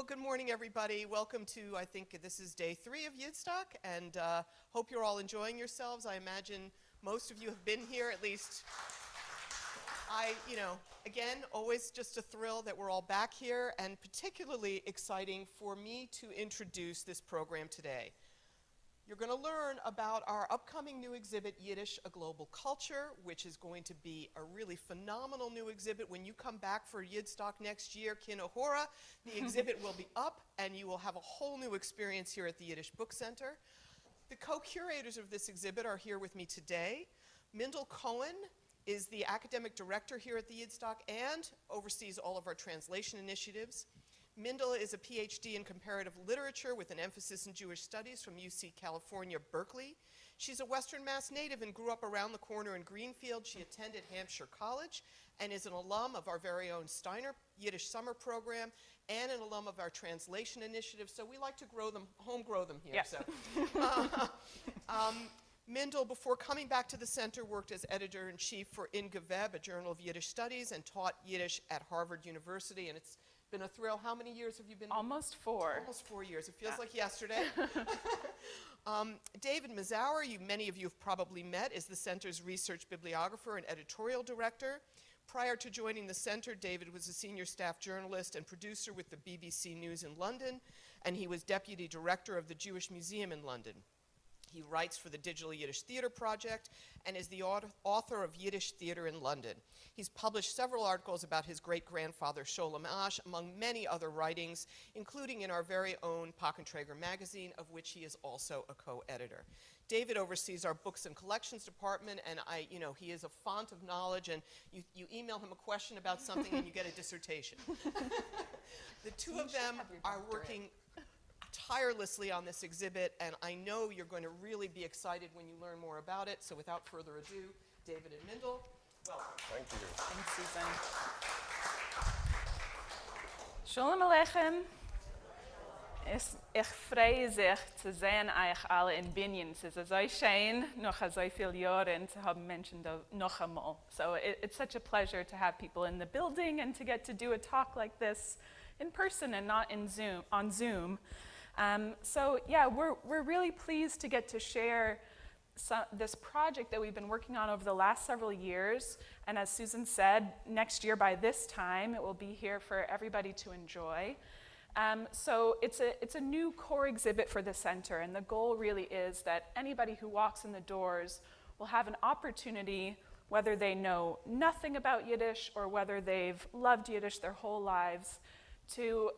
good morning, everybody. Welcome to, I think this is day 3 of Yidstock, and hope you're all enjoying yourselves. I imagine most of you have been here, at least. Again, always just a thrill that we're all back here, and particularly exciting for me to introduce this program today. You're going to learn about our upcoming new exhibit, Yiddish, A Global Culture, which is going to be a really phenomenal new exhibit. When you come back for Yidstock next year, Kinahora, the exhibit will be up, and you will have a whole new experience here at the Yiddish Book Center. The co-curators of this exhibit are here with me today. Madeleine Cohen is the academic director here at the Yidstock and oversees all of our translation initiatives. Mindel is a PhD in comparative literature with an emphasis in Jewish studies from UC California, Berkeley. She's a Western Mass native and grew up around the corner in Greenfield. She attended Hampshire College and is an alum of our very own Steiner Yiddish Summer Program and an alum of our translation initiative. So we like to grow them, home grow them here. Yes. So. Mindel, before coming back to the center, worked as editor-in-chief for Ingeweb, a journal of Yiddish studies, and taught Yiddish at Harvard University. And it's been a thrill. How many years have you been? Almost 4. Almost 4 years. It feels like yesterday. David Mazower, many of you have probably met, is the center's research bibliographer and editorial director. Prior to joining the center, David was a senior staff journalist and producer with the BBC News in London, and he was deputy director of the Jewish Museum in London. He writes for the Digital Yiddish Theater Project and is the author of Yiddish Theater in London. He's published several articles about his great-grandfather Sholem Asch, among many other writings, including in our very own Pakenträger magazine, of which he is also a co-editor. David oversees our books and collections department, and he is a font of knowledge, and you email him a question about something and you get a dissertation. The two of them are working tirelessly on this exhibit, and I know you're going to really be excited when you learn more about it. So without further ado, David and Mindel, welcome. Thank you. Thanks, Susan. Shalom Aleichem. Ich freue sich zu sehen euch alle in Binyan. Es ist so schön, noch so viele Jahre zu haben Menschen da noch einmal. So it's such a pleasure to have people in the building and to get to do a talk like this in person and not on Zoom. So yeah, we're really pleased to get to share this project that we've been working on over the last several years. And as Susan said, next year by this time, it will be here for everybody to enjoy. So it's a new core exhibit for the center, and the goal really is that anybody who walks in the doors will have an opportunity, whether they know nothing about Yiddish or whether they've loved Yiddish their whole lives, to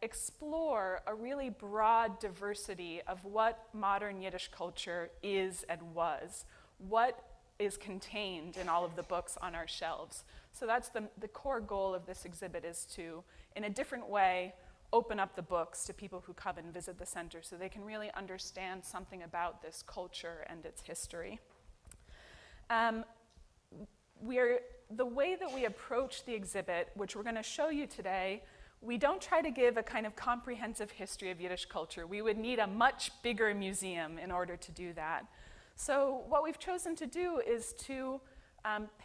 explore a really broad diversity of what modern Yiddish culture is and was, what is contained in all of the books on our shelves. So that's the core goal of this exhibit, is to, in a different way, open up the books to people who come and visit the center so they can really understand something about this culture and its history. The way that we approach the exhibit, which we're going to show you today, we don't try to give a kind of comprehensive history of Yiddish culture. We would need a much bigger museum in order to do that. So what we've chosen to do is to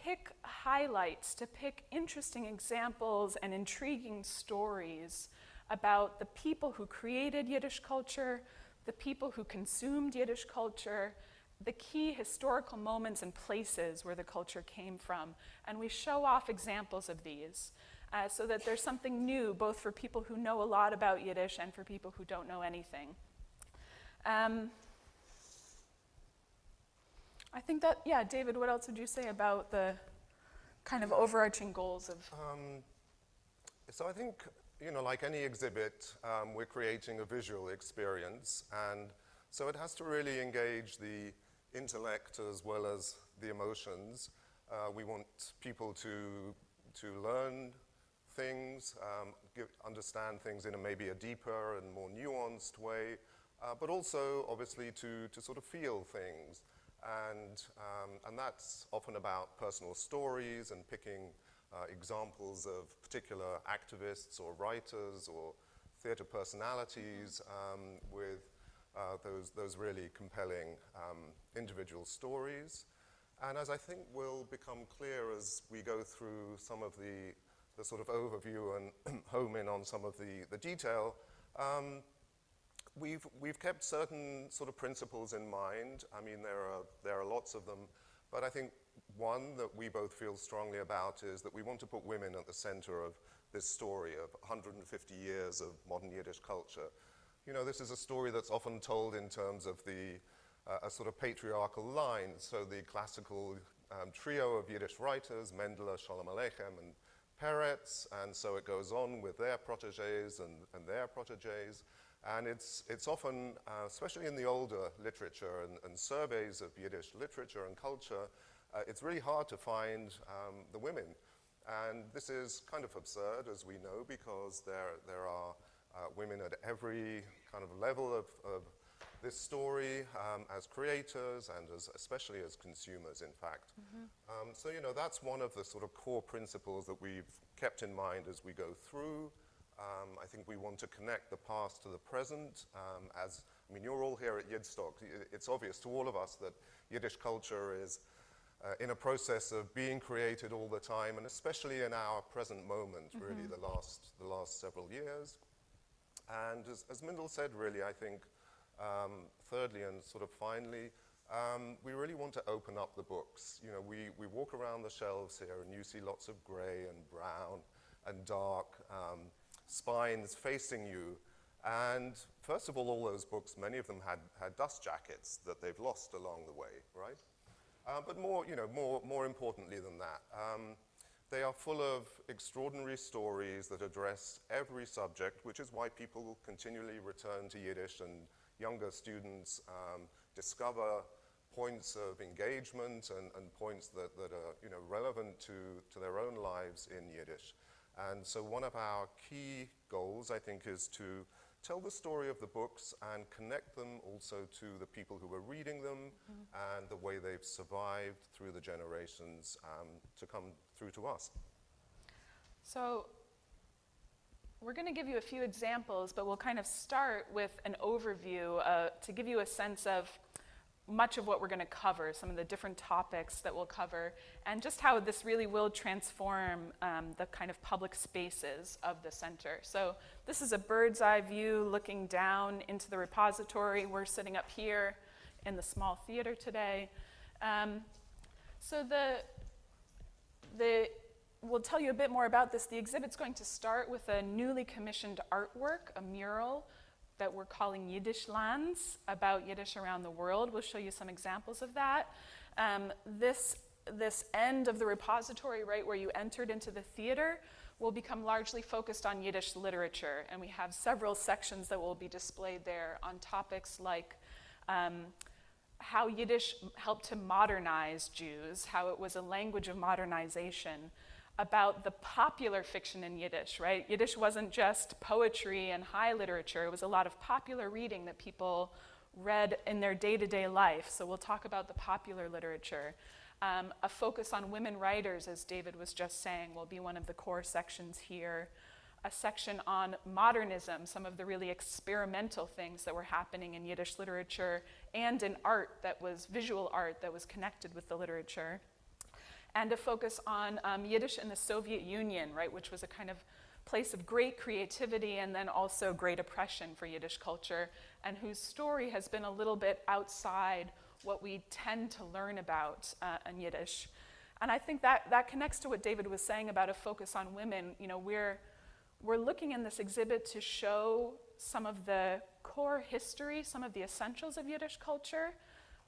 pick highlights, to pick interesting examples and intriguing stories about the people who created Yiddish culture, the people who consumed Yiddish culture, the key historical moments and places where the culture came from. And we show off examples of these. So that there's something new, both for people who know a lot about Yiddish and for people who don't know anything. I think that, yeah, David, what else would you say about the kind of overarching goals of? So I think, like any exhibit, we're creating a visual experience, and so it has to really engage the intellect as well as the emotions. We want people to learn things, understand things in maybe a deeper and more nuanced way, but also obviously to sort of feel things. And that's often about personal stories and picking examples of particular activists or writers or theater personalities with those really compelling individual stories. And as I think will become clear as we go through some of the the sort of overview and home in on some of the detail, we've kept certain sort of principles in mind. I mean, there are lots of them, but I think one that we both feel strongly about is that we want to put women at the center of this story of 150 years of modern Yiddish culture. You know, this is a story that's often told in terms of a sort of patriarchal line. So the classical trio of Yiddish writers, Mendele, Sholem Aleichem, and Peretz, and so it goes on with their protégés and their protégés. And it's often, especially in the older literature and surveys of Yiddish literature and culture, it's really hard to find the women. And this is kind of absurd, as we know, because there are women at every kind of level of this story as creators and especially as consumers, in fact. Mm-hmm. So, you know, that's one of the sort of core principles that we've kept in mind as we go through. I think we want to connect the past to the present. I mean, you're all here at Yidstock. It's obvious to all of us that Yiddish culture is in a process of being created all the time, and especially in our present moment, mm-hmm. really, the last several years. And as Mindel said, really, I think, thirdly and sort of finally, we really want to open up the books. You know, we walk around the shelves here and you see lots of gray and brown and dark spines facing you. And first of all those books, many of them had dust jackets that they've lost along the way, right? But more importantly than that, they are full of extraordinary stories that address every subject, which is why people continually return to Yiddish and younger students discover points of engagement and points that are relevant to their own lives in Yiddish. And so one of our key goals, I think, is to tell the story of the books and connect them also to the people who are reading them mm-hmm. and the way they've survived through the generations to come through to us. So we're going to give you a few examples, but we'll kind of start with an overview to give you a sense of much of what we're going to cover, some of the different topics that we'll cover, and just how this really will transform the kind of public spaces of the center. So this is a bird's eye view looking down into the repository. We're sitting up here in the small theater today. So we'll tell you a bit more about this. The exhibit's going to start with a newly commissioned artwork, a mural, that we're calling Yiddish Lands, about Yiddish around the world. We'll show you some examples of that. This end of the repository, right where you entered into the theater, will become largely focused on Yiddish literature. And we have several sections that will be displayed there on topics like how Yiddish helped to modernize Jews, how it was a language of modernization, about the popular fiction in Yiddish, right? Yiddish wasn't just poetry and high literature. It was a lot of popular reading that people read in their day-to-day life. So we'll talk about the popular literature. A focus on women writers, as David was just saying, will be one of the core sections here. A section on modernism, some of the really experimental things that were happening in Yiddish literature and in art that was visual art that was connected with the literature. And a focus on Yiddish in the Soviet Union, right, which was a kind of place of great creativity and then also great oppression for Yiddish culture, and whose story has been a little bit outside what we tend to learn about in Yiddish. And I think that connects to what David was saying about a focus on women. You know, we're looking in this exhibit to show some of the core history, some of the essentials of Yiddish culture,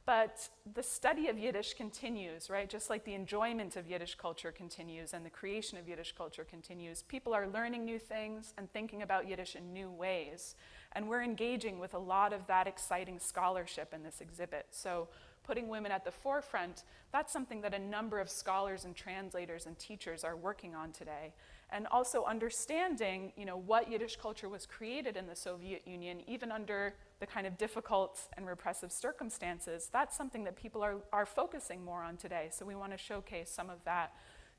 but the study of Yiddish continues, right? Just like the enjoyment of Yiddish culture continues and the creation of Yiddish culture continues. People are learning new things and thinking about Yiddish in new ways. And we're engaging with a lot of that exciting scholarship in this exhibit. So putting women at the forefront, that's something that a number of scholars and translators and teachers are working on today. And also understanding, you know, what Yiddish culture was created in the Soviet Union, even under the kind of difficult and repressive circumstances. That's something that people are focusing more on today. So we want to showcase some of that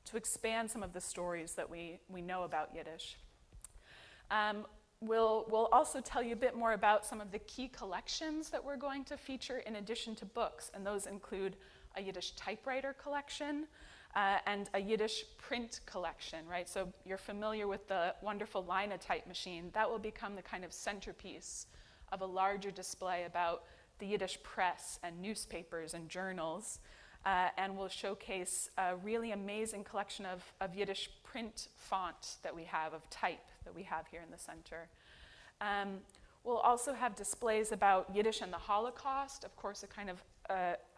to expand some of the stories that we know about Yiddish. We'll also tell you a bit more about some of the key collections that we're going to feature in addition to books, and those include a Yiddish typewriter collection, and a Yiddish print collection, right? So you're familiar with the wonderful linotype machine. That will become the kind of centerpiece of a larger display about the Yiddish press and newspapers and journals, and will showcase a really amazing collection of Yiddish print font that we have, of type that we have here in the center. We'll also have displays about Yiddish and the Holocaust, of course, a kind of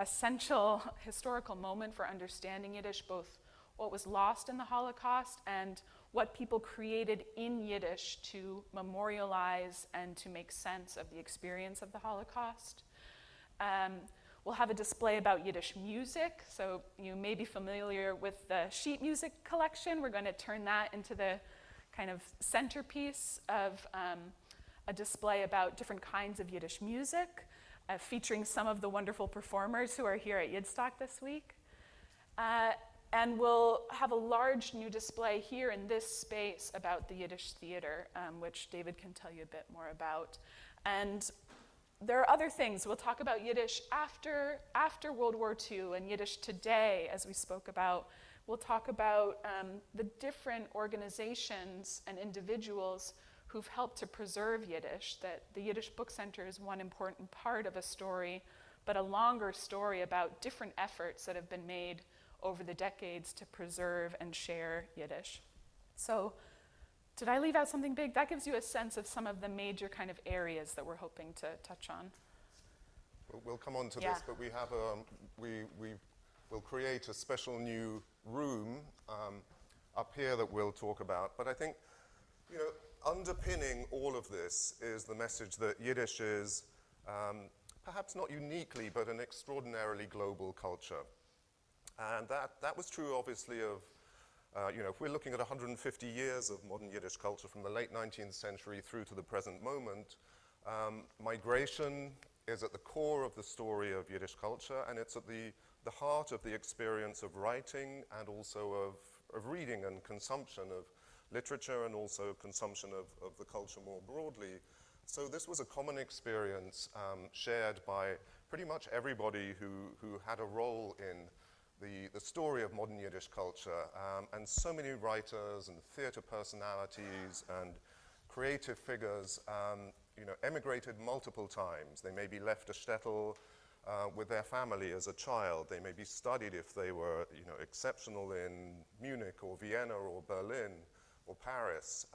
essential historical moment for understanding Yiddish, both what was lost in the Holocaust and what people created in Yiddish to memorialize and to make sense of the experience of the Holocaust. We'll have a display about Yiddish music. So you may be familiar with the sheet music collection. We're going to turn that into the kind of centerpiece of a display about different kinds of Yiddish music, featuring some of the wonderful performers who are here at Yidstock this week. And we'll have a large new display here in this space about the Yiddish theater, which David can tell you a bit more about. And there are other things. We'll talk about Yiddish after World War II and Yiddish today, as we spoke about. We'll talk about the different organizations and individuals who've helped to preserve Yiddish, that the Yiddish Book Center is one important part of a story, but a longer story about different efforts that have been made over the decades to preserve and share Yiddish. So, did I leave out something big? That gives you a sense of some of the major kind of areas that we're hoping to touch on. We'll come on to this, but we have we'll create a special new room up here that we'll talk about. But I think, you know, underpinning all of this is the message that Yiddish is perhaps not uniquely, but an extraordinarily global culture. And that was true, obviously, of, you know, if we're looking at 150 years of modern Yiddish culture from the late 19th century through to the present moment, migration is at the core of the story of Yiddish culture, and it's at the heart of the experience of writing and also of reading and consumption of literature and also consumption of the culture more broadly. So this was a common experience shared by pretty much everybody who had a role in the story of modern Yiddish culture. And so many writers and theater personalities and creative figures you know, emigrated multiple times. They maybe left a shtetl with their family as a child. They maybe studied, if they were, you know, exceptional, in Munich or Vienna or Berlin or Paris.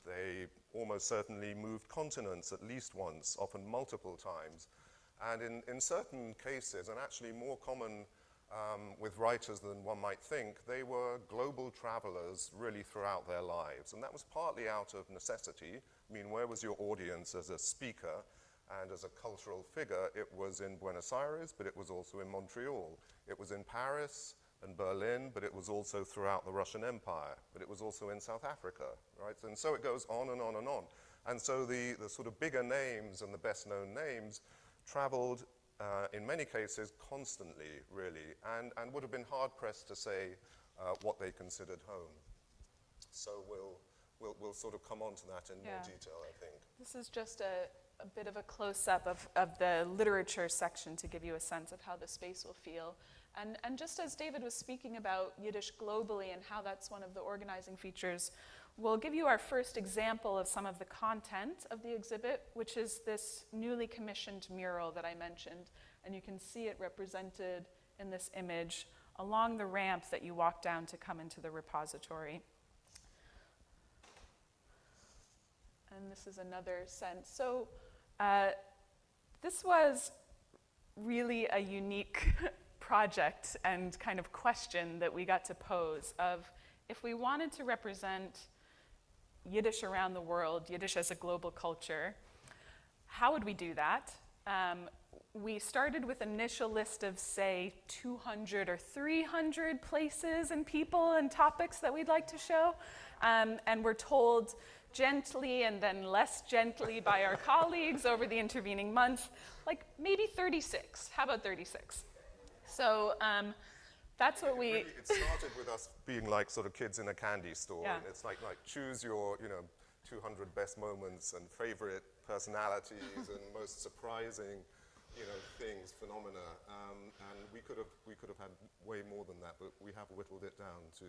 They almost certainly moved continents at least once, often multiple times. And in certain cases, and actually more common with writers than one might think, they were global travelers really throughout their lives. And that was partly out of necessity. I mean, where was your audience as a speaker and as a cultural figure? It was in Buenos Aires, but it was also in Montreal. It was in Paris and Berlin, but it was also throughout the Russian Empire, but it was also in South Africa, right? And so it goes on and on and on. And so the sort of bigger names and the best known names traveled in many cases constantly, really, and would have been hard pressed to say what they considered home. So we'll sort of come on to that in more detail, I think. This is just a bit of a close-up of the literature section to give you a sense of how the space will feel. And just as David was speaking about Yiddish globally and how that's one of the organizing features, we'll give you our first example of some of the content of the exhibit, which is this newly commissioned mural that I mentioned. And you can see it represented in this image along the ramp that you walk down to come into the repository. And this is another sense. So this was really a unique project and kind of question that we got to pose of, if we wanted to represent Yiddish around the world, Yiddish as a global culture, how would we do that? We started with an initial list of, say, 200 or 300 places and people and topics that we'd like to show. And we're told gently and then less gently by our colleagues over the intervening months, like maybe 36. How about 36? So that's what we... It started with us being like sort of kids in a candy store. Yeah. And it's like choose your, 200 best moments and favorite personalities and most surprising things, phenomena, and we could have had way more than that, but we have whittled it down to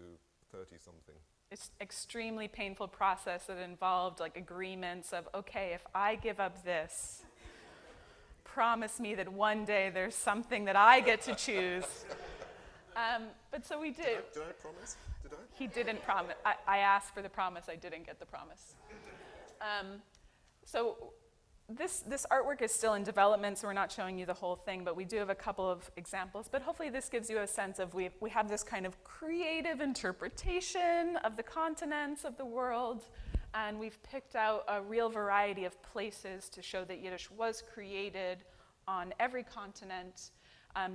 30-something. It's extremely painful process that involved like agreements of, okay, if I give up this, promise me that one day there's something that I get to choose. But so we did. Did I promise? Did I? He didn't promise. I asked for the promise. I didn't get the promise. So this artwork is still in development, so we're not showing you the whole thing, but we do have a couple of examples. But hopefully this gives you a sense of we have this kind of creative interpretation of the continents of the world, and we've picked out a real variety of places to show that Yiddish was created on every continent,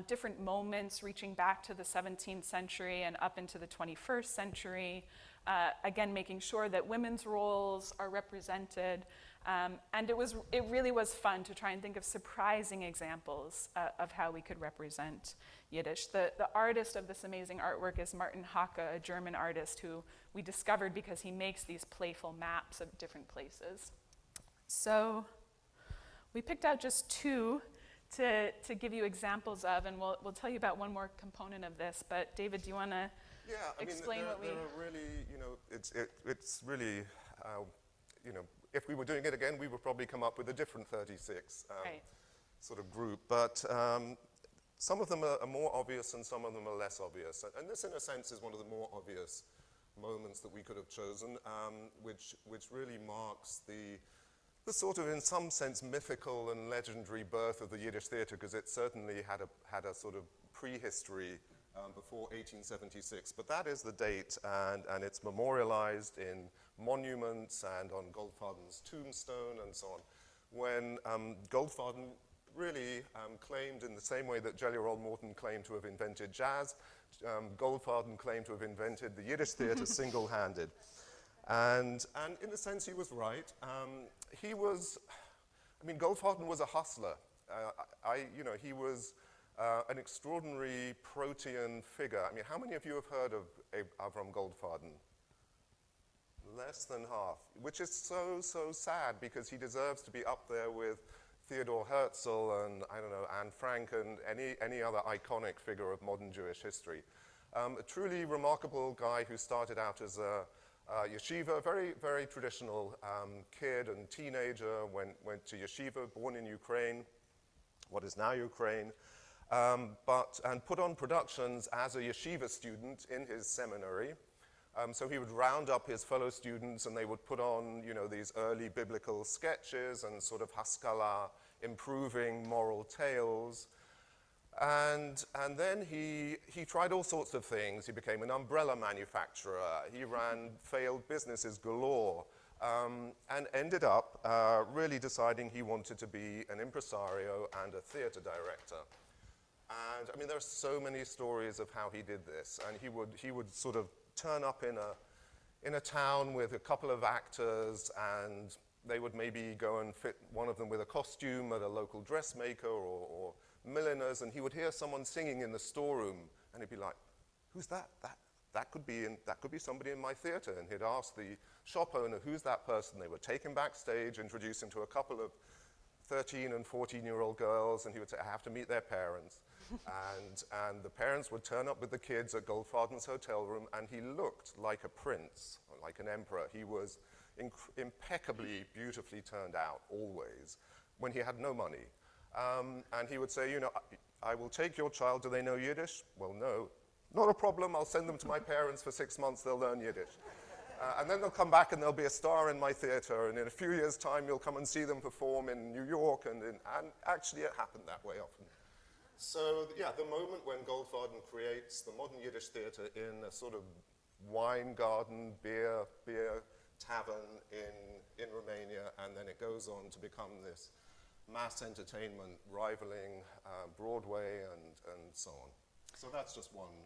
different moments reaching back to the 17th century and up into the 21st century, again making sure that women's roles are represented. And it really was fun to try and think of surprising examples of how we could represent Yiddish. The artist of this amazing artwork is Martin Hacke, a German artist who we discovered because he makes these playful maps of different places. So we picked out just two to give you examples of, and we'll tell you about one more component of this. But David, do you want to explain what we... There are really, it's really, if we were doing it again, we would probably come up with a different 36 sort of group. But some of them are more obvious and some of them are less obvious. And this, in a sense, is one of the more obvious moments that we could have chosen, which really marks the sort of, in some sense, mythical and legendary birth of the Yiddish theatre, because it certainly had a sort of prehistory before 1876. But that is the date, and it's memorialized in monuments and on Goldfaden's tombstone and so on, when Goldfaden really claimed, in the same way that Jelly Roll Morton claimed to have invented jazz, Goldfaden claimed to have invented the Yiddish theatre single-handed. And in a sense, he was right. Goldfaden was a hustler. He was an extraordinary protean figure. I mean, how many of you have heard of Avram Goldfaden? Less than half, which is so sad, because he deserves to be up there with Theodor Herzl and, I don't know, Anne Frank and any other iconic figure of modern Jewish history. A truly remarkable guy who started out as a yeshiva, very, very traditional kid and teenager, went to yeshiva, born in Ukraine, what is now Ukraine, and put on productions as a yeshiva student in his seminary. So he would round up his fellow students and they would put on, these early biblical sketches and sort of Haskalah, improving moral tales. And then he tried all sorts of things. He became an umbrella manufacturer. He ran failed businesses galore, and ended up really deciding he wanted to be an impresario and a theater director. And I mean, there are so many stories of how he did this. And he would sort of turn up in a town with a couple of actors, and they would maybe go and fit one of them with a costume at a local dressmaker or milliners, and he would hear someone singing in the storeroom, and he'd be like, "Who's that? That could be somebody in my theater." And he'd ask the shop owner, "Who's that person?" They would take him backstage, introduce him to a couple of 13 and 14-year-old girls, and he would say, "I have to meet their parents." and the parents would turn up with the kids at Goldfaden's hotel room, and he looked like a prince, like an emperor. He was impeccably, beautifully turned out, always, when he had no money. And he would say, "I will take your child. Do they know Yiddish?" "Well, no." "Not a problem. I'll send them to my parents for 6 months. They'll learn Yiddish. And then they'll come back and they'll be a star in my theater. And in a few years' time, you'll come and see them perform in New York." And actually, it happened that way often. So, yeah, the moment when Goldfaden creates the modern Yiddish theater in a sort of wine garden, beer tavern in Romania, and then it goes on to become this mass entertainment rivaling Broadway and so on. So that's just one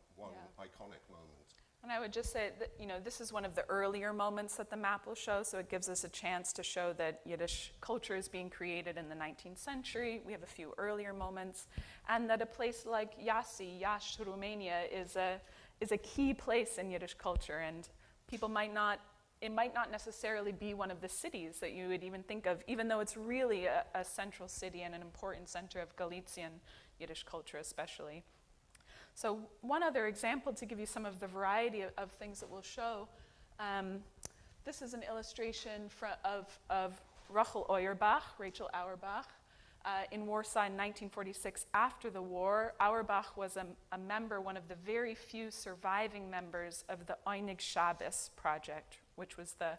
iconic moment. And I would just say that, this is one of the earlier moments that the map will show, so it gives us a chance to show that Yiddish culture is being created in the 19th century. We have a few earlier moments, and that a place like Iași, Romania, is a key place in Yiddish culture, and people might not it might not necessarily be one of the cities that you would even think of, even though it's really a central city and an important center of Galician Yiddish culture especially. So one other example to give you some of the variety of things that we'll show, this is an illustration of Rachel Auerbach, in Warsaw in 1946 after the war. Auerbach was a member, one of the very few surviving members of the Einig Shabbos project, which was the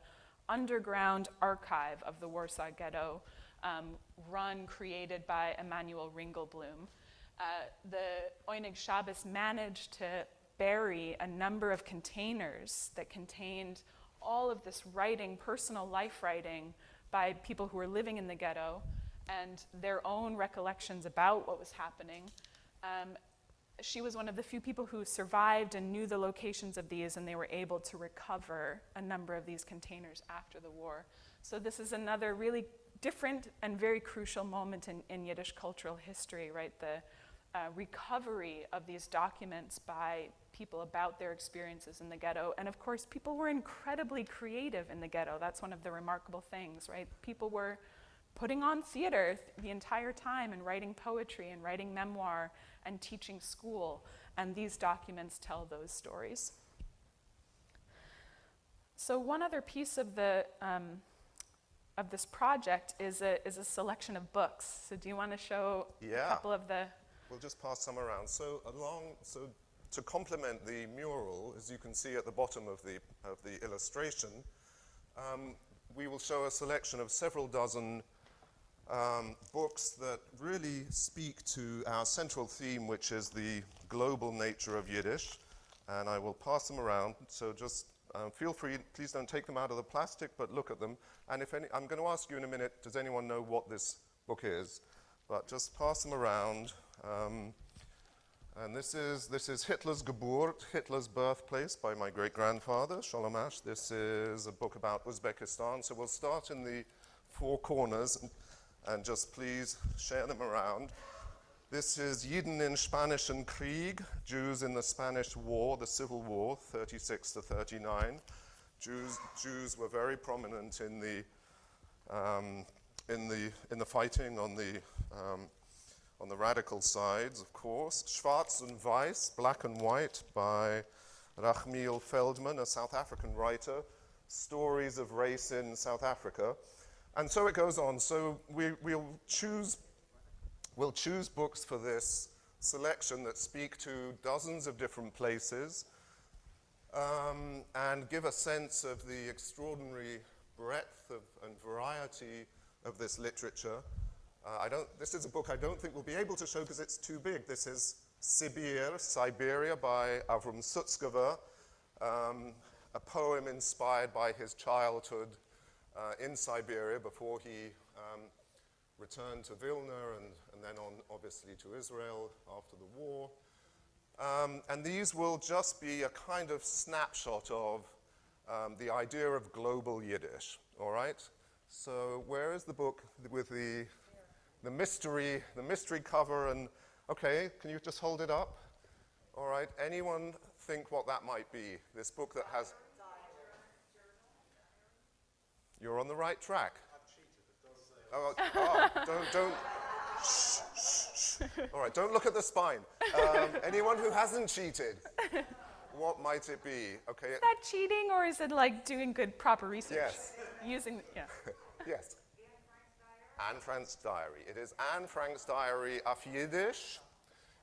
underground archive of the Warsaw Ghetto, created by Emanuel Ringelblum. The Einig Shabbos managed to bury a number of containers that contained all of this writing, personal life writing by people who were living in the ghetto and their own recollections about what was happening. She was one of the few people who survived and knew the locations of these, and they were able to recover a number of these containers after the war. So this is another really different and very crucial moment in Yiddish cultural history, right? The recovery of these documents by people about their experiences in the ghetto. And of course, people were incredibly creative in the ghetto. That's one of the remarkable things, right? People were putting on theater the entire time and writing poetry and writing memoir and teaching school. And these documents tell those stories. So one other piece of this project is a selection of books. So do you want to show a couple of the... We'll just pass some around. So to complement the mural, as you can see at the bottom of the illustration, we will show a selection of several dozen books that really speak to our central theme, which is the global nature of Yiddish. And I will pass them around. So just feel free, please don't take them out of the plastic, but look at them. And I'm going to ask you in a minute, does anyone know what this book is? But just pass them around. And this is Hitler's Geburt, Hitler's Birthplace, by my great-grandfather, Sholem Asch. This is a book about Uzbekistan. So we'll start in the four corners and just please share them around. This is Jiden in Spanischen Krieg, Jews in the Spanish War, the Civil War, 36 to 39. Jews were very prominent in the fighting on the radical sides, of course. Schwarz und Weiß, Black and White, by Rachmiel Feldman, a South African writer. Stories of race in South Africa. And so it goes on. So we'll choose books for this selection that speak to dozens of different places and give a sense of the extraordinary breadth and variety of this literature. This is a book I don't think we'll be able to show because it's too big. This is Siberia by Avram Sutzkever, a poem inspired by his childhood in Siberia before he returned to Vilna and then on, obviously, to Israel after the war. And these will just be a kind of snapshot of the idea of global Yiddish, all right? So where is the book with the mystery cover? And okay, can you just hold it up? All right, anyone think what that might be? This book that has... You're on the right track. I've cheated. Don't. Shh. All right, don't look at the spine. Anyone who hasn't cheated, what might it be? Okay. Is that cheating, or is it like doing good, proper research? Yes. Yes. Anne Frank's diary. It is Anne Frank's diary auf Yiddish.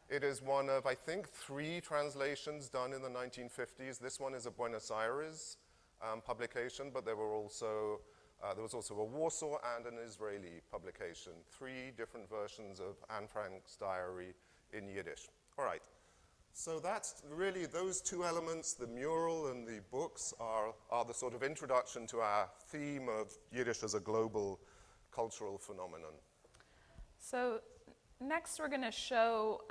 It is one of, I think, 3 translations done in the 1950s. This one is a Buenos Aires publication, but there was also a Warsaw and an Israeli publication. 3 different versions of Anne Frank's diary in Yiddish. All right. So that's really those 2 elements, the mural and the books, are the sort of introduction to our theme of Yiddish as a global cultural phenomenon. So next we're going to show,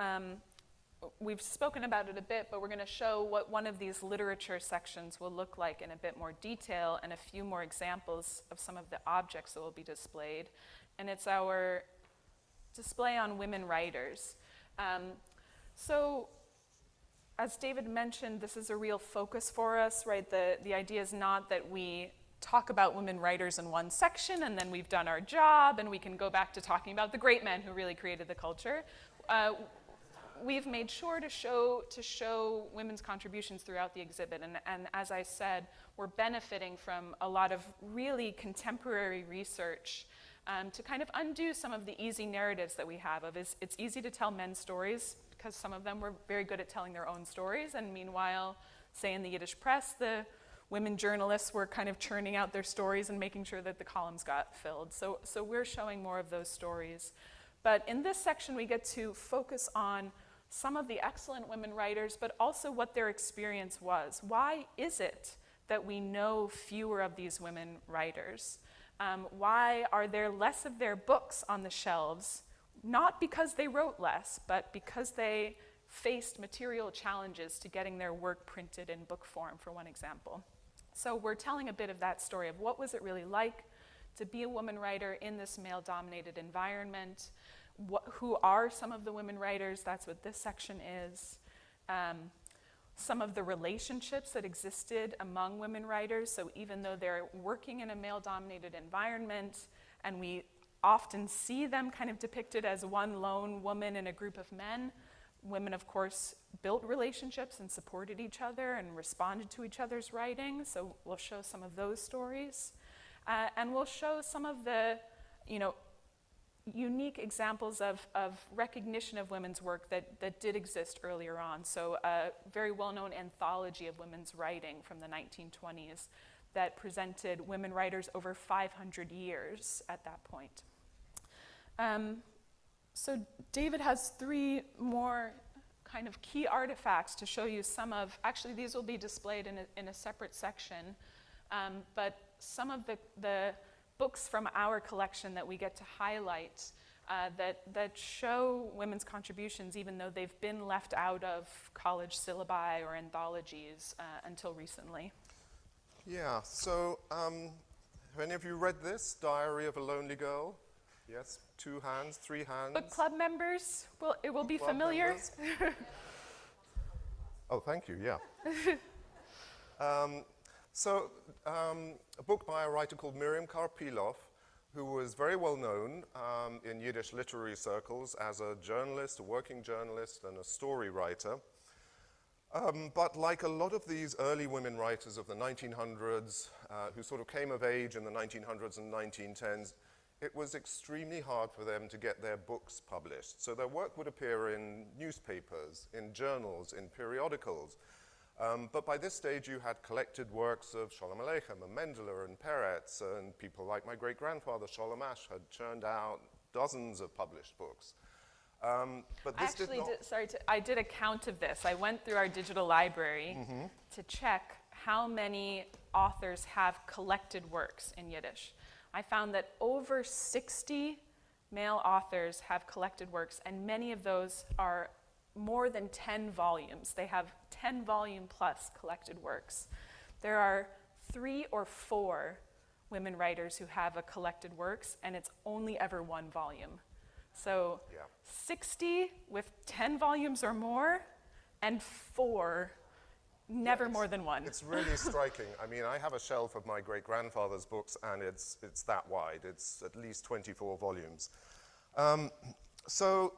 we've spoken about it a bit, but we're going to show what one of these literature sections will look like in a bit more detail and a few more examples of some of the objects that will be displayed. And it's our display on women writers. So as David mentioned, this is a real focus for us, right? The idea is not that we talk about women writers in one section and then we've done our job and we can go back to talking about the great men who really created the culture. We've made sure to show women's contributions throughout the exhibit, and as I said, we're benefiting from a lot of really contemporary research to kind of undo some of the easy narratives that we have of it's easy to tell men's stories because some of them were very good at telling their own stories, and meanwhile, say in the Yiddish press, the women journalists were kind of churning out their stories and making sure that the columns got filled. So we're showing more of those stories. But in this section, we get to focus on some of the excellent women writers, but also what their experience was. Why is it that we know fewer of these women writers? Why are there less of their books on the shelves? Not because they wrote less, but because they faced material challenges to getting their work printed in book form, for one example. So we're telling a bit of that story of what was it really like to be a woman writer in this male-dominated environment. Who are some of the women writers? That's what this section is. Some of the relationships that existed among women writers. So even though they're working in a male-dominated environment, and we often see them kind of depicted as one lone woman in a group of men, women, of course, built relationships and supported each other and responded to each other's writing. So we'll show some of those stories. And we'll show some of the, unique examples of recognition of women's work that did exist earlier on. So a very well-known anthology of women's writing from the 1920s that presented women writers over 500 years at that point. So David has 3 more kind of key artifacts to show you some of, actually these will be displayed in a separate section, but some of the books from our collection that we get to highlight that show women's contributions even though they've been left out of college syllabi or anthologies until recently. Yeah, so have any of you read this, Diary of a Lonely Girl? Yes, 2 hands, 3 hands. Book club members, it will be familiar. Oh, thank you, yeah. A book by a writer called Miriam Karpilov, who was very well known in Yiddish literary circles as a journalist, a working journalist, and a story writer. But like a lot of these early women writers of the 1900s, who sort of came of age in the 1900s and 1910s, it was extremely hard for them to get their books published. So their work would appear in newspapers, in journals, in periodicals. But by this stage, you had collected works of Sholem Aleichem and Mendele and Peretz, and people like my great-grandfather, Sholem Asch, had churned out dozens of published books. But this I did a count of this. I went through our digital library to check how many authors have collected works in Yiddish. I found that over 60 male authors have collected works, and many of those are more than 10 volumes. They have 10 volume plus collected works. There are 3 or 4 women writers who have a collected works, and it's only ever 1 volume. So 60 with 10 volumes or more, and 4, never more than 1. It's really striking. I mean, I have a shelf of my great-grandfather's books, and it's that wide. It's at least 24 volumes. So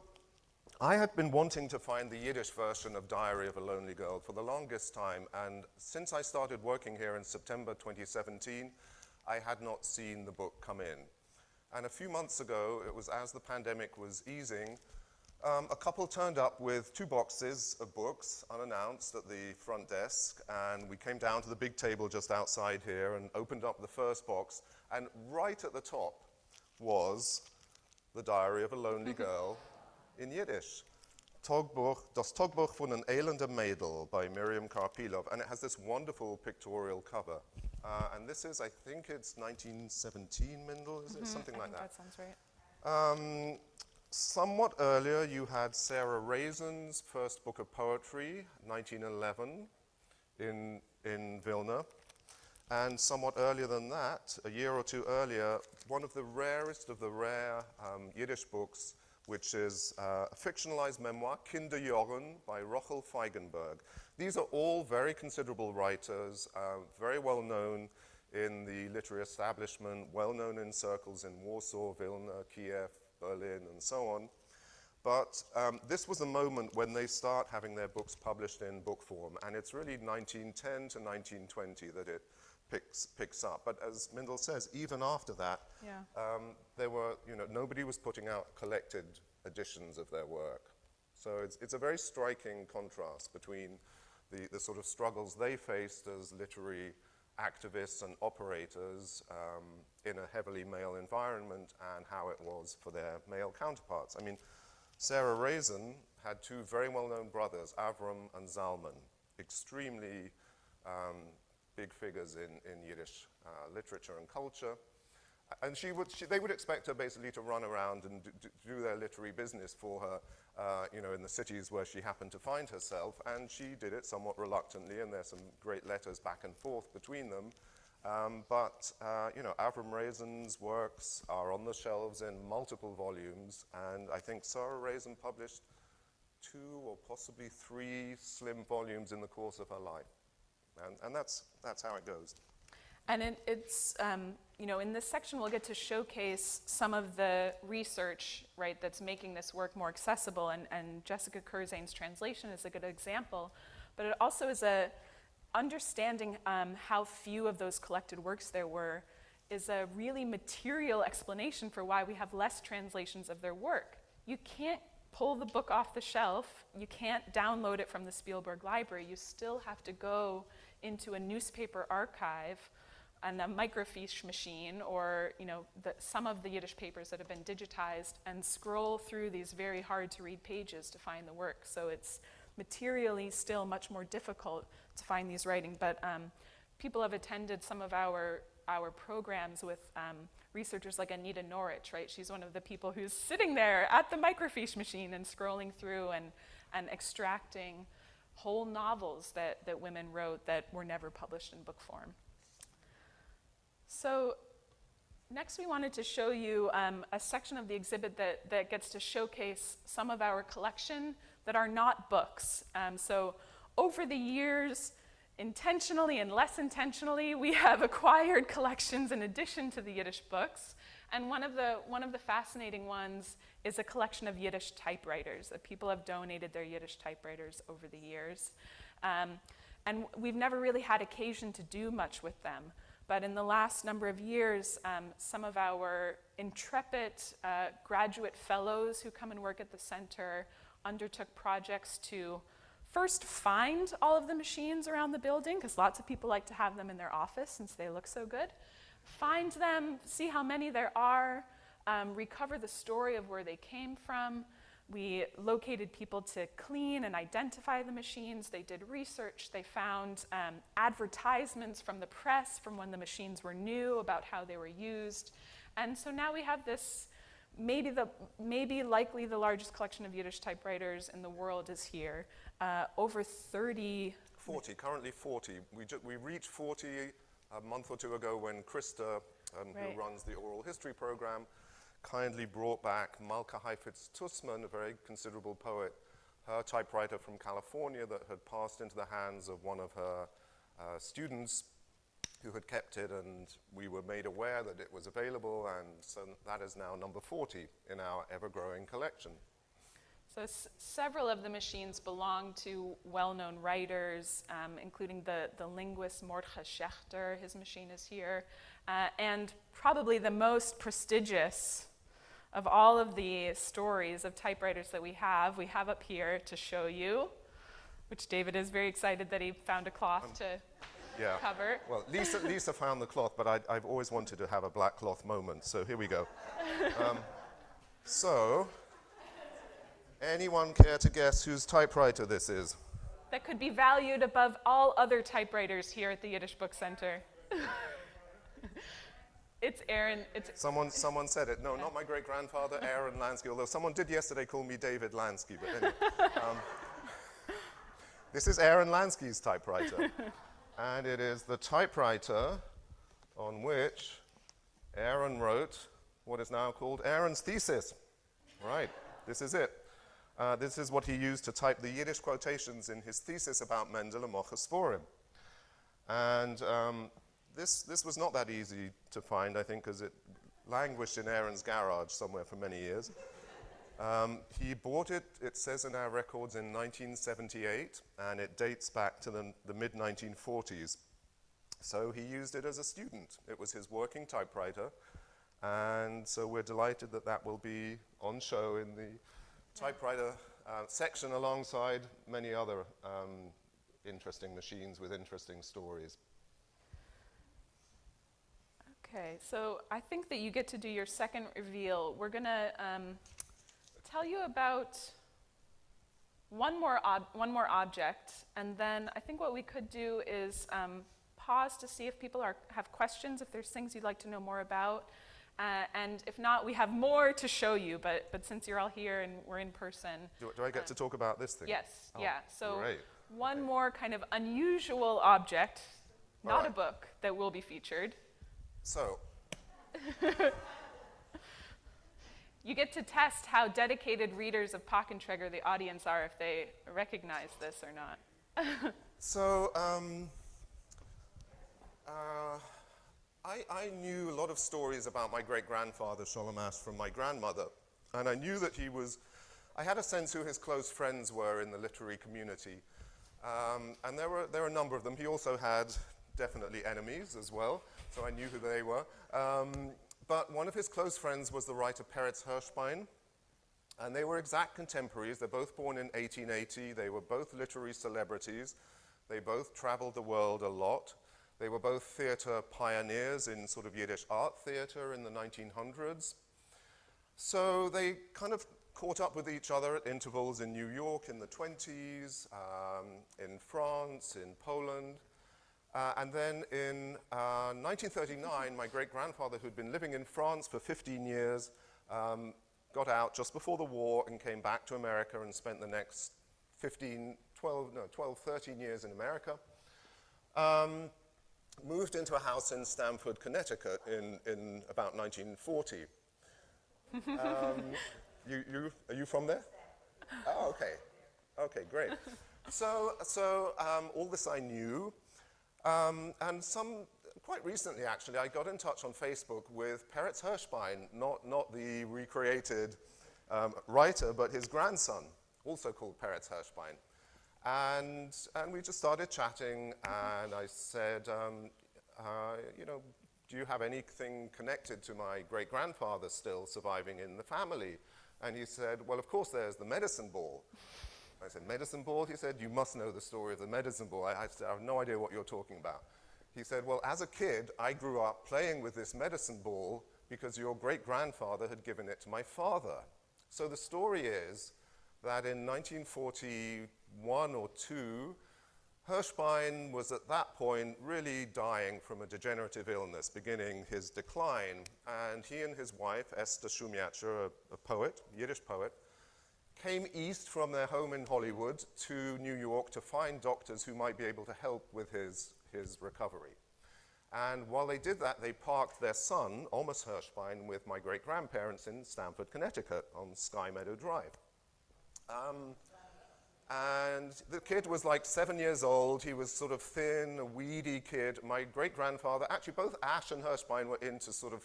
I had been wanting to find the Yiddish version of Diary of a Lonely Girl for the longest time, and since I started working here in September 2017, I had not seen the book come in. And a few months ago, it was as the pandemic was easing, a couple turned up with 2 boxes of books, unannounced, at the front desk, and we came down to the big table just outside here and opened up the first box, and right at the top was The Diary of a Lonely Girl in Yiddish. Das Togbuch von een elende Mädel by Miriam Karpilov, and it has this wonderful pictorial cover. And this is, I think it's 1917, Mindel, is it? Something like that. That sounds right. Somewhat earlier, you had Sarah Raisin's first book of poetry, 1911, in Vilna. And somewhat earlier than that, a year or 2 earlier, one of the rarest of the rare Yiddish books which is a fictionalized memoir, Kinderjahre by Rochel Feigenberg. These are all very considerable writers, very well known in the literary establishment, well known in circles in Warsaw, Vilna, Kiev, Berlin, and so on. But this was a moment when they start having their books published in book form, and it's really 1910 to 1920 that it picks up. But as Mindel says, even after that, there were, nobody was putting out collected editions of their work. So it's a very striking contrast between the sort of struggles they faced as literary activists and operators in a heavily male environment and how it was for their male counterparts. I mean, Sarah Raisin had two very well-known brothers, Avram and Zalman, extremely big figures in Yiddish literature and culture. And they would expect her basically to run around and do their literary business for her, in the cities where she happened to find herself. And she did it somewhat reluctantly, and there's some great letters back and forth between them. But Avram Raisin's works are on the shelves in multiple volumes, and I think Sarah Raisin published 2 or possibly 3 slim volumes in the course of her life. And that's how it goes. And it's, in this section, we'll get to showcase some of the research, right, that's making this work more accessible. And Jessica Kurzane's translation is a good example. But it also is understanding how few of those collected works there were is a really material explanation for why we have less translations of their work. You can't pull the book off the shelf. You can't download it from the Spielberg Library. You still have to go into a newspaper archive and a microfiche machine, or some of the Yiddish papers that have been digitized, and scroll through these very hard to read pages to find the work. So it's materially still much more difficult to find these writing. But people have attended some of our programs with researchers like Anita Norwich, right? She's one of the people who's sitting there at the microfiche machine and scrolling through and extracting whole novels that women wrote that were never published in book form. So next we wanted to show you a section of the exhibit that gets to showcase some of our collection that are not books. So over the years, intentionally and less intentionally, we have acquired collections in addition to the Yiddish books. And one of the fascinating ones is a collection of Yiddish typewriters, that people have donated their Yiddish typewriters over the years. And we've never really had occasion to do much with them. But in the last number of years, some of our intrepid graduate fellows who come and work at the center undertook projects to first find all of the machines around the building, because lots of people like to have them in their office since they look so good. Find them, see how many there are, recover the story of where they came from. We located people to clean and identify the machines. They did research. They found advertisements from the press from when the machines were new about how they were used. And so now we have this, likely the largest collection of Yiddish typewriters in the world is here. Over 30. 40, currently 40. We reached 40 a month or 2 ago when Krista, who runs the oral history program, kindly brought back Malka Heifetz-Tussman, a very considerable poet, her typewriter from California that had passed into the hands of one of her students who had kept it, and we were made aware that it was available, and so that is now number 40 in our ever-growing collection. So several of the machines belong to well-known writers, including the linguist Mordechai Schechter. His machine is here. And probably the most prestigious of all of the stories of typewriters that we have up here to show you, which David is very excited that he found a cloth to cover. Well, Lisa found the cloth, but I've always wanted to have a black cloth moment, so here we go. So, anyone care to guess whose typewriter this is? That could be valued above all other typewriters here at the Yiddish Book Center. It's Aaron. Someone said it. No, not my great-grandfather, Aaron Lansky, although someone did yesterday call me David Lansky, but anyway. This is Aaron Lansky's typewriter. And it is the typewriter on which Aaron wrote what is now called Aaron's thesis. Right. This is it. This is what he used to type the Yiddish quotations in his thesis about Mendel and Mocha Sforim. And this was not that easy to find, I think, because it languished in Aaron's garage somewhere for many years. He bought it, it says in our records, in 1978, and it dates back to the mid-1940s. So he used it as a student. It was his working typewriter, and so we're delighted that that will be on show in the typewriter section alongside many other interesting machines with interesting stories. Okay, so I think that you get to do your second reveal. We're going to tell you about one more object, and then I think what we could do is pause to see if people have questions, if there's things you'd like to know more about. And if not, we have more to show you, but since you're all here and we're in person. Do I get to talk about this thing? Yes, Oh, yeah. So great. one more kind of unusual object, All not right. a book, that will be featured. So, You get to test how dedicated readers of Pakenträger the audience are, if they recognize this or not. so I knew a lot of stories about my great-grandfather, Sholem Ash, from my grandmother. And I knew that I had a sense who his close friends were in the literary community. And there were a number of them. He also had definitely enemies as well, so I knew who they were. But one of his close friends was the writer Peretz Hirschbein, and they were exact contemporaries. They're both born in 1880. They were both literary celebrities. They both traveled the world a lot. They were both theater pioneers in sort of Yiddish art theater in the 1900s. So they kind of caught up with each other at intervals in New York in the 20s, in France, in Poland. And then in 1939, my great-grandfather, who'd been living in France for 15 years, got out just before the war and came back to America and spent the next 13 years in America. Moved into a house in Stamford, Connecticut in about 1940. Are you from there? Oh, okay. Okay, great. So all this I knew. And quite recently, actually, I got in touch on Facebook with Peretz Hirschbein, not the recreated writer, but his grandson, also called Peretz Hirschbein. And we just started chatting, and I said, do you have anything connected to my great-grandfather still surviving in the family? And he said, well, of course, there's the medicine ball. I said, medicine ball? He said, you must know the story of the medicine ball. I said, I have no idea what you're talking about. He said, well, as a kid, I grew up playing with this medicine ball because your great-grandfather had given it to my father. So the story is that in 1941 or 2, Hirschbein was at that point really dying from a degenerative illness, beginning his decline. And he and his wife, Esther Shumyatscher, a poet, Yiddish poet, came east from their home in Hollywood to New York to find doctors who might be able to help with his recovery. And while they did that, they parked their son, Amos Hirschbein, with my great-grandparents in Stamford, Connecticut, on Sky Meadow Drive. And the kid was like 7 years old. He was sort of thin, a weedy kid. My great-grandfather, actually both Ash and Hirschbein were into sort of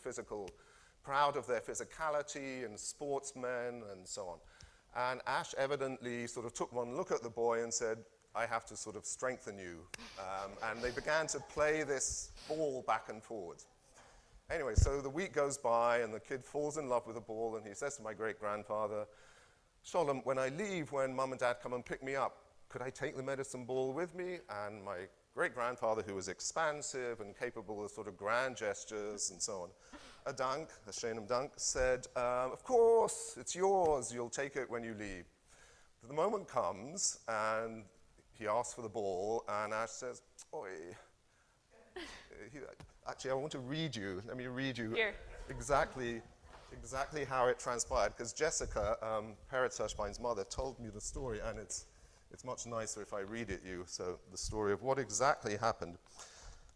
proud of their physicality and sportsmen and so on. And Ash evidently sort of took one look at the boy and said, I have to sort of strengthen you. And they began to play this ball back and forward. Anyway, so the week goes by and the kid falls in love with the ball and he says to my great-grandfather, Sholem, when I leave, when mom and dad come and pick me up, could I take the medicine ball with me? And my great-grandfather, who was expansive and capable of sort of grand gestures and so on, a Shenem Dank, said, of course, it's yours, you'll take it when you leave. The moment comes, and he asks for the ball, and Ash says, oi. Actually, I want to read you, let me read you exactly how it transpired, because Jessica, Peretz Hirschbein's mother, told me the story, and it's much nicer if I read it you, so the story of what exactly happened.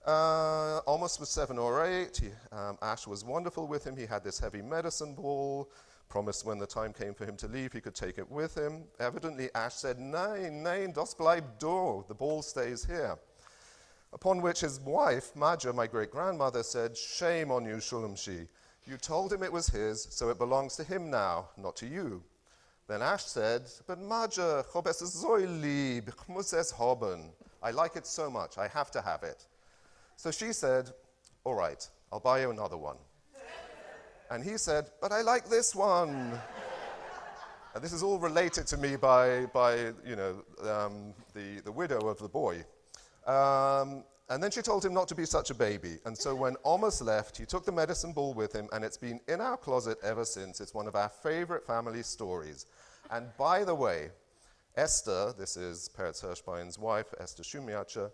Almost was 7 or 8. Ash was wonderful with him. He had this heavy medicine ball. promised when the time came for him to leave, he could take it with him. Evidently, Ash said, "Nein, nein, das bleibt do. The ball stays here." Upon which his wife, Maja, my great-grandmother, said, "Shame on you, Shulamshi. You told him it was his, so it belongs to him now, not to you." Then Ash said, "But Maja, ich hab es so lieb, ich muss es haben. I like it so much, I have to have it." So she said, "All right, I'll buy you another one." And he said, "But I like this one." And this is all related to me by the widow of the boy. And then she told him not to be such a baby. And so when Amos left, he took the medicine ball with him, and it's been in our closet ever since. It's one of our favorite family stories. And by the way, Esther, this is Peretz Hirschbein's wife, Esther Shumiacher,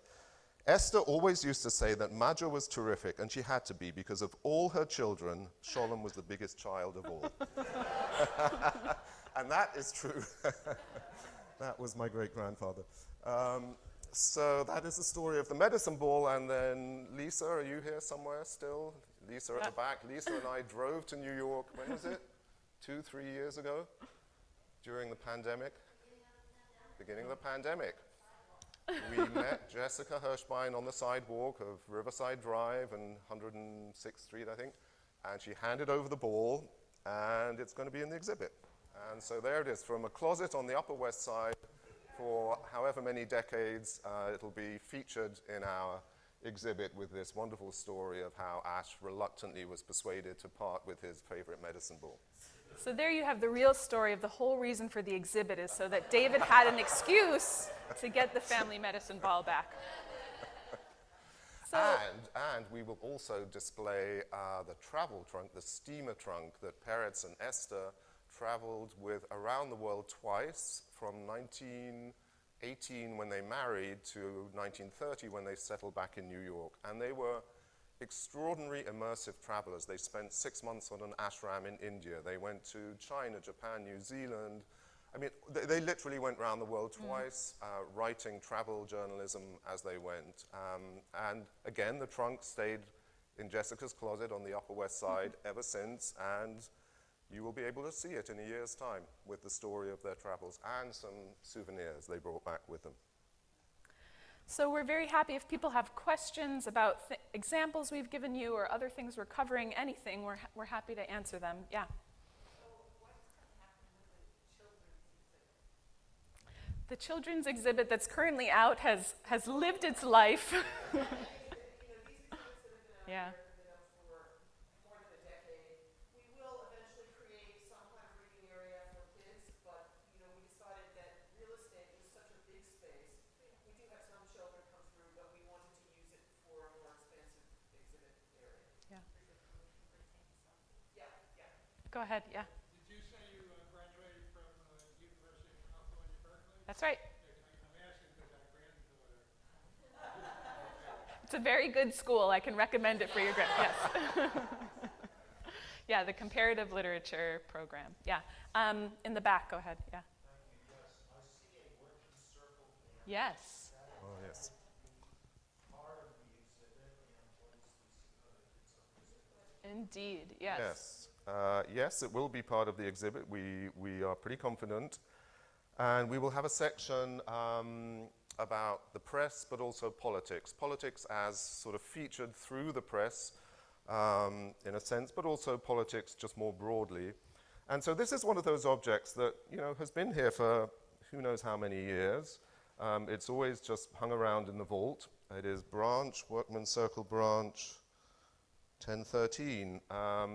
Esther always used to say that Maja was terrific, and she had to be, because of all her children, Sholem was the biggest child of all. And that is true. That was my great-grandfather. So that is the story of the medicine ball. And then Lisa, are you here somewhere still? Lisa at the back. Lisa and I drove to New York, when was it? 2-3 years ago? During the pandemic? Beginning of the pandemic. We met Jessica Hirschbein on the sidewalk of Riverside Drive and 106th Street, I think. And she handed over the ball, and it's going to be in the exhibit. And so there it is, from a closet on the Upper West Side. For however many decades, it'll be featured in our exhibit with this wonderful story of how Ash reluctantly was persuaded to part with his favorite medicine ball. So there you have the real story of the whole reason for the exhibit, is so that David had an excuse to get the family medicine ball back. So, and we will also display the travel trunk, the steamer trunk that Peretz and Esther traveled with around the world twice, from 1918 when they married to 1930 when they settled back in New York. And they were extraordinary immersive travelers. They spent 6 months on an ashram in India. They went to China, Japan, New Zealand. I mean, they literally went around the world twice, writing travel journalism as they went. And again, the trunk stayed in Jessica's closet on the Upper West Side ever since, and you will be able to see it in a year's time with the story of their travels and some souvenirs they brought back with them. So we're very happy if people have questions about examples we've given you or other things we're covering, anything, we're happy to answer them. Yeah. So what's going to happen with The the children's exhibit? children's exhibit that's currently out has lived its life. These exhibits that have been out Yeah. there for more than a decade. We will eventually create some kind of reading area for kids, but we decided that real estate is such a big space. We do have some children come through, but we wanted to use it for a more expansive exhibit area. Yeah. Yeah, yeah. Go ahead, yeah. Did you say you graduated from University of California, Berkeley? That's right. I'm asking because our granddaughter. It's a very good school. I can recommend it for your yes. Yeah, the comparative literature program. Yeah. In the back, go ahead. Yeah. Thank you. Yes, I see a working circle there. Yes. Oh, yes. Part of the exhibit, and what is this? Indeed. Yes. Yes. Yes, it will be part of the exhibit. We are pretty confident. And we will have a section about the press, but also politics. Politics as sort of featured through the press, in a sense, but also politics just more broadly. And so this is one of those objects that, has been here for who knows how many years. It's always just hung around in the vault. It is branch, Workman's Circle branch, 1013.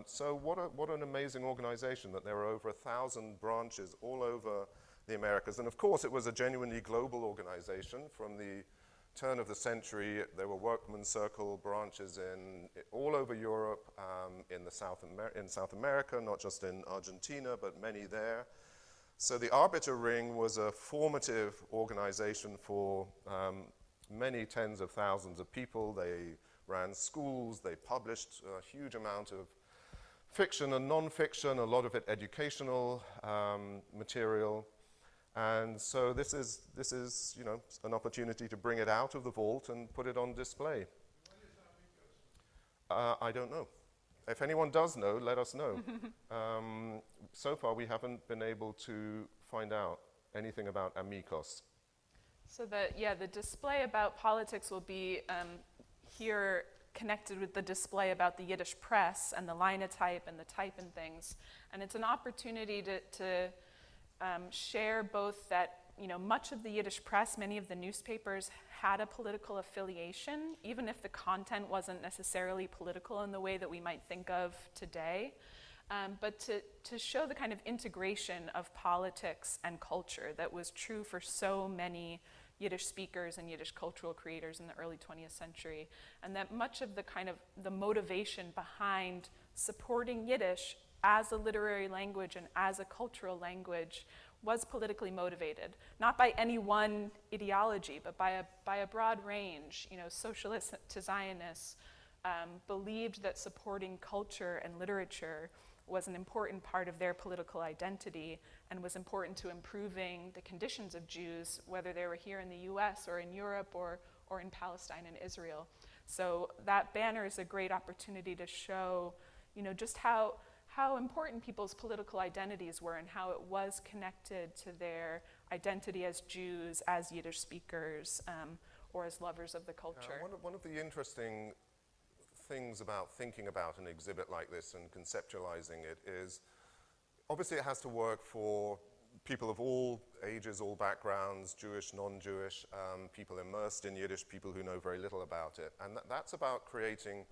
So what an amazing organization that there are over 1,000 branches all over the Americas. And of course, it was a genuinely global organization. From the turn of the century, there were Workman's Circle branches all over Europe, in South America, not just in Argentina, but many there. So the Arbiter Ring was a formative organization for many tens of thousands of people. They ran schools, they published a huge amount of fiction and non-fiction, a lot of it educational material. And so this is an opportunity to bring it out of the vault and put it on display. When does that meet us? I don't know. if anyone does know, let us know. So far, we haven't been able to find out anything about amigos. So the display about politics will be here connected with the display about the Yiddish press and the linotype and the type and things. And it's an opportunity to share both that, much of the Yiddish press, many of the newspapers had a political affiliation, even if the content wasn't necessarily political in the way that we might think of today. But to show the kind of integration of politics and culture that was true for so many Yiddish speakers and Yiddish cultural creators in the early 20th century, and that much of the motivation behind supporting Yiddish as a literary language and as a cultural language was politically motivated, not by any one ideology, but by a broad range. Socialists to Zionists believed that supporting culture and literature was an important part of their political identity and was important to improving the conditions of Jews, whether they were here in the US or in Europe or in Palestine and Israel. So that banner is a great opportunity to show, just how important people's political identities were and how it was connected to their identity as Jews, as Yiddish speakers, or as lovers of the culture. One of the interesting things about thinking about an exhibit like this and conceptualizing it is, obviously it has to work for people of all ages, all backgrounds, Jewish, non-Jewish, people immersed in Yiddish, people who know very little about it. And that's about creating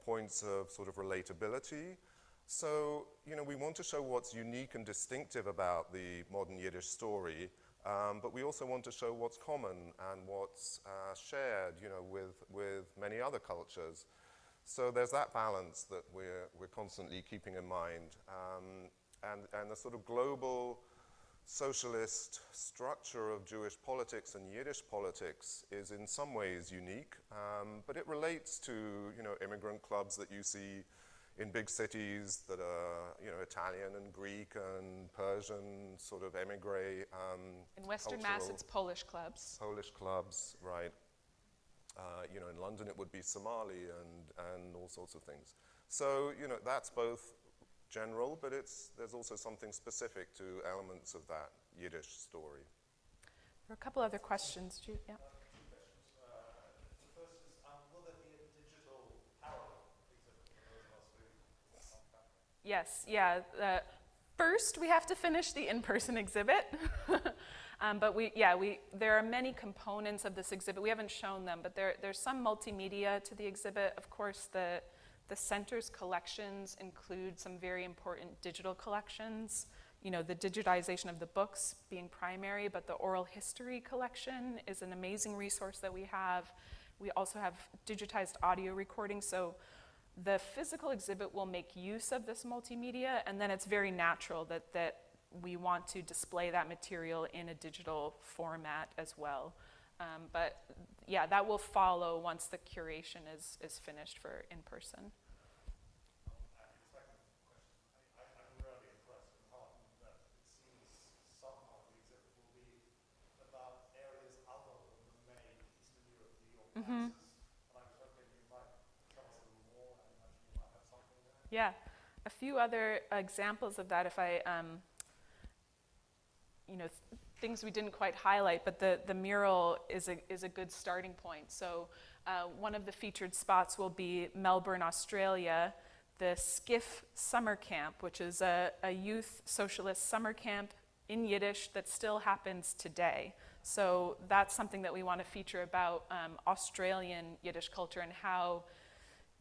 points of sort of relatability. So, we want to show what's unique and distinctive about the modern Yiddish story, but we also want to show what's common and what's shared, with many other cultures. So there's that balance that we're constantly keeping in mind. And the sort of global socialist structure of Jewish politics and Yiddish politics is in some ways unique, but it relates to, immigrant clubs that you see in big cities that are, Italian and Greek and Persian sort of emigre. In Western Mass, it's Polish clubs. Polish clubs, right. In London it would be Somali and all sorts of things. So, that's both general, but there's also something specific to elements of that Yiddish story. There are a couple other questions. Yeah. Two questions. The first is, will there be a digital parallel exhibit for those of us who aren't back? Yes, yeah. First, we have to finish the in-person exhibit. But there are many components of this exhibit. We haven't shown them, but there's some multimedia to the exhibit. Of course, the center's collections include some very important digital collections. The digitization of the books being primary, but the oral history collection is an amazing resource that we have. We also have digitized audio recordings, so the physical exhibit will make use of this multimedia, and then it's very natural that we want to display that material in a digital format as well. But yeah, that will follow once the curation is finished for in-person. And the second question, I'm really impressed and heartened that it seems somehow the exhibit will be about areas other than the main Eastern European masses. And I was hoping you might tell us a little more, and imagine you might have something there. Yeah, a few other examples of that if I, things we didn't quite highlight, but the mural is a good starting point. So one of the featured spots will be Melbourne, Australia, the Skiff Summer Camp, which is a youth socialist summer camp in Yiddish that still happens today. So that's something that we want to feature about Australian Yiddish culture and how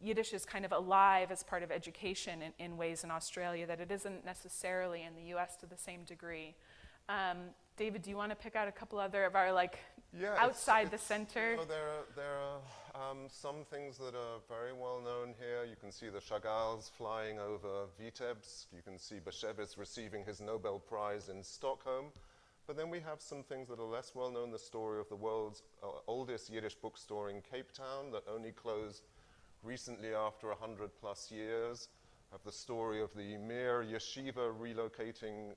Yiddish is kind of alive as part of education in ways in Australia that it isn't necessarily in the US to the same degree. David, do you want to pick out a couple other of our outside the center? There are some things that are very well known here. You can see the Chagals flying over Vitebsk. You can see Bashevis receiving his Nobel Prize in Stockholm. But then we have some things that are less well known. The story of the world's oldest Yiddish bookstore in Cape Town that only closed recently after 100 plus years. Of the story of the Mir Yeshiva relocating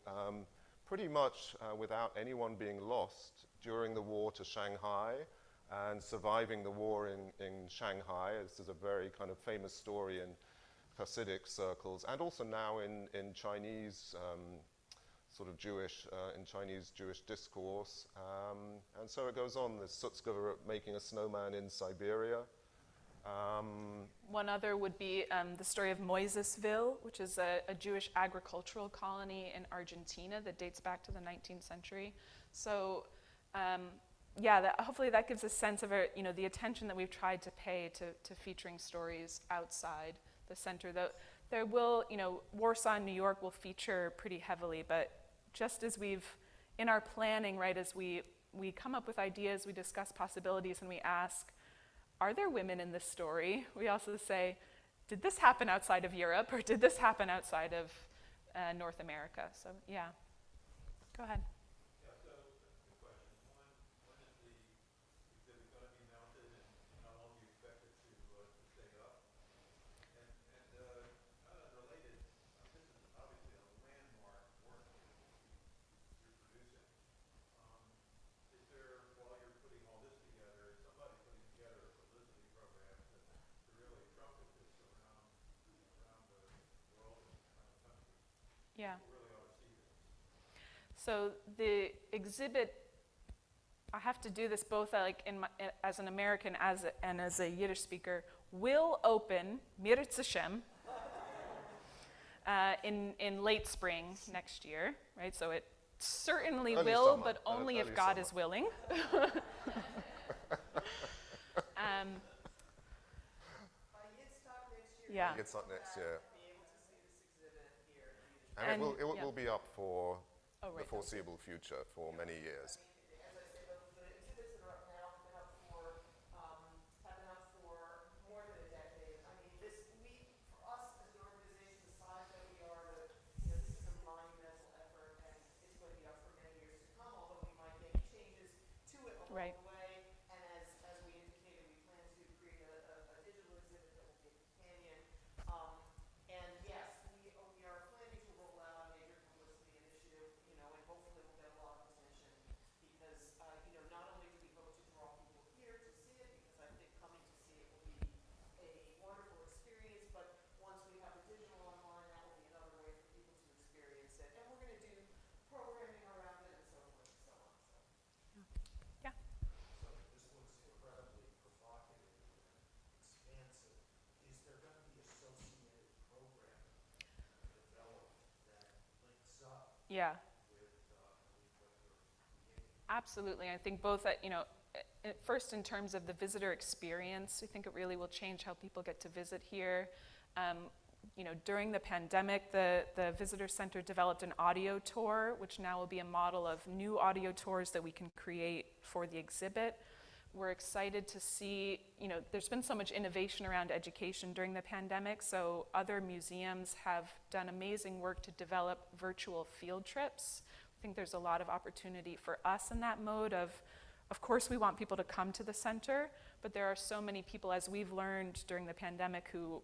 pretty much without anyone being lost during the war to Shanghai and surviving the war in Shanghai. This is a very kind of famous story in Hasidic circles, and also now in Chinese sort of Jewish, in Chinese Jewish discourse. And so it goes on. There's Sutzkever making a snowman in Siberia. One other would be the story of Moisesville, which is a Jewish agricultural colony in Argentina that dates back to the 19th century. So, hopefully that gives a sense of the attention that we've tried to pay to featuring stories outside the center. There will, Warsaw and New York will feature pretty heavily, but just as we've, in our planning, right, as we come up with ideas, we discuss possibilities, and we ask, are there women in this story? We also say, did this happen outside of Europe, or did this happen outside of North America? So, yeah. Go ahead. Yeah, so two questions. One, when is the exhibit going to be mounted, and how long do you expect it to stay up? And not unrelated, this is obviously a landmark work that you're producing. Is there, while you're putting all this together, is somebody putting together a publicity program to really trumpet this around the world and around the country? Yeah. People really ought to see this. So the exhibit, I have to do this both as an American and as a Yiddish speaker, will open, Miritz Hashem, in late spring next year, right? So it certainly Early will, summer. but only if Early God summer. is willing. By Yidstock next year, Yeah. It's not next year. be able to see this exhibit here at the Yiddish And And- it will be up for Oh, the right. foreseeable future for many years. As I say, the exhibits that are up now have been up for more than a decade. I mean, for us as an organization, the size that we are, this is a monumental effort, and it's going to be up for many years to come, although we might make changes to it along Right. the way. And as we indicated, we plan to create a digital exhibit that will be a companion. And yes, we are planning to roll out a major publicity initiative, and hopefully we'll get a lot of attention because, not only do we hope to draw people here to see it, because I think coming to see it will be a wonderful experience, but once we have the digital online, that will be another way for people to experience it. And we're going to do programming around it and so forth and so on. Yeah. So this looks incredibly provocative and expansive. Is there going to be associated programming developed that links up Yeah. with what you're creating? Absolutely. I think both first in terms of the visitor experience, I think it really will change how people get to visit here. During the pandemic, the visitor center developed an audio tour, which now will be a model of new audio tours that we can create for the exhibit. We're excited to see, there's been so much innovation around education during the pandemic, so other museums have done amazing work to develop virtual field trips. I think there's a lot of opportunity for us in that mode of course we want people to come to the center, but there are so many people, as we've learned during the pandemic, who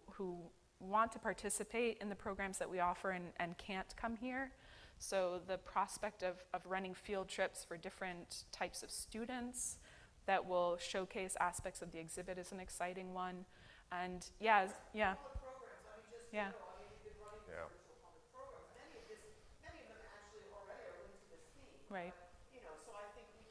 want to participate in the programs that we offer and can't come here. So the prospect of running field trips for different types of students that will showcase aspects of the exhibit is an exciting one. And yeah. Public programs, Yeah. we've been running Yeah. virtual public programs. Many of them actually already are linked to this theme. Right. So I think we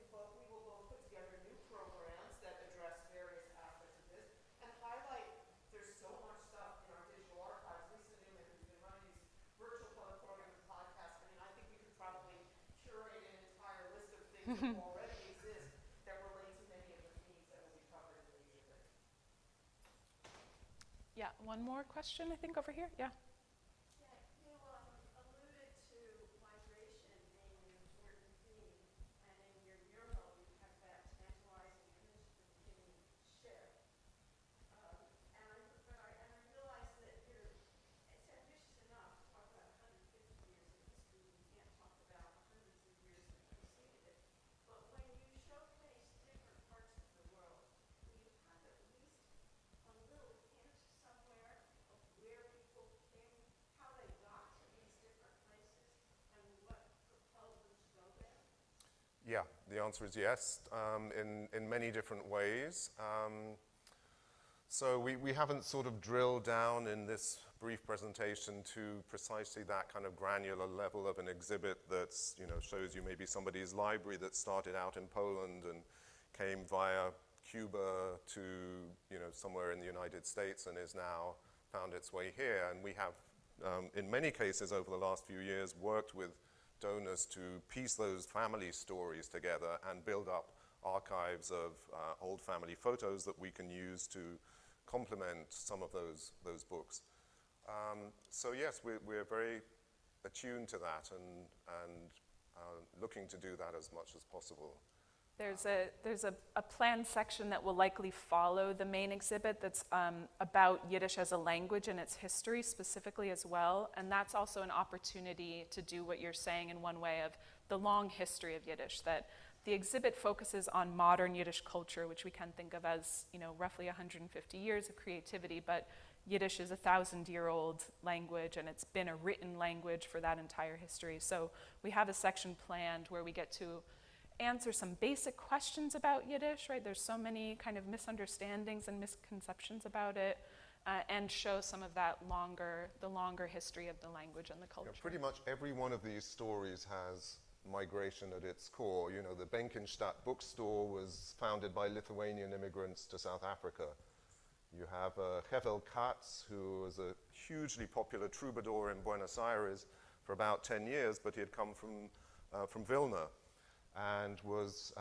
will both put together new programs that address various aspects of this and highlight, there's so much stuff in our digital archives. Lisa Newman, who's been running these virtual public programs and podcasts, I think we could probably curate an entire list of things that already exist that relate to many of the themes that will be covered in the exhibit. Yeah, one more question, I think, over here. Yeah. Yeah, you alluded to migration being an important theme, and in your mural you have that tantalizing image of the beginning ship. And I realize that it's ambitious enough to talk about 150 years of history. You can't talk about hundreds of years that preceded it. But when you showcase different parts of the world, do you have at least a little hint somewhere of where people came, how they got to these different places, and what propelled them to go there? Yeah, the answer is yes, in many different ways. So we haven't sort of drilled down in this brief presentation to precisely that kind of granular level of an exhibit that's, shows you maybe somebody's library that started out in Poland and came via Cuba to, somewhere in the United States and is now found its way here. And we have, in many cases over the last few years, worked with donors to piece those family stories together and build up archives of old family photos that we can use to complement some of those books. So yes, we're very attuned to that and looking to do that as much as possible. There's a planned section that will likely follow the main exhibit that's about Yiddish as a language and its history specifically as well. And that's also an opportunity to do what you're saying in one way of the long history of Yiddish, that the exhibit focuses on modern Yiddish culture, which we can think of as, roughly 150 years of creativity, but Yiddish is a 1,000-year-old language, and it's been a written language for that entire history. So we have a section planned where we get to answer some basic questions about Yiddish, right? There's so many kind of misunderstandings and misconceptions about it, and show some of that the longer history of the language and the culture. Yeah, pretty much every one of these stories has migration at its core. The Benkenstadt bookstore was founded by Lithuanian immigrants to South Africa. You have Hevel Katz, who was a hugely popular troubadour in Buenos Aires for about 10 years, but he had come from Vilna and was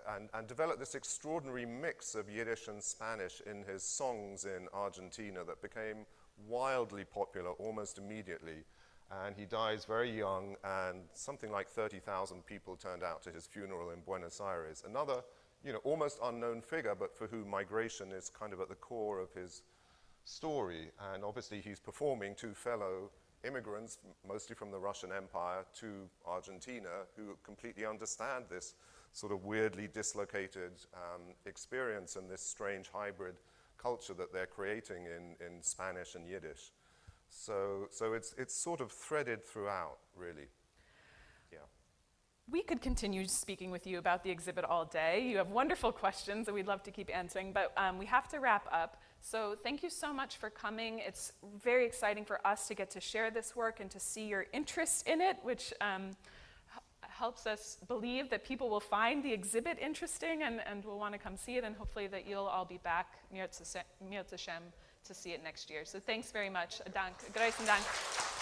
and developed this extraordinary mix of Yiddish and Spanish in his songs in Argentina that became wildly popular almost immediately. And he dies very young, and something like 30,000 people turned out to his funeral in Buenos Aires. Another, almost unknown figure, but for whom migration is kind of at the core of his story. And obviously he's performing to fellow immigrants, mostly from the Russian Empire, to Argentina, who completely understand this sort of weirdly dislocated experience and this strange hybrid culture that they're creating in Spanish and Yiddish. So it's sort of threaded throughout, really. Yeah. We could continue speaking with you about the exhibit all day. You have wonderful questions that we'd love to keep answering, but we have to wrap up. So thank you so much for coming. It's very exciting for us to get to share this work and to see your interest in it, which helps us believe that people will find the exhibit interesting and will want to come see it, and hopefully that you'll all be back Mir Hashem to see it next year. So thanks very much. Dank. Großen Dank.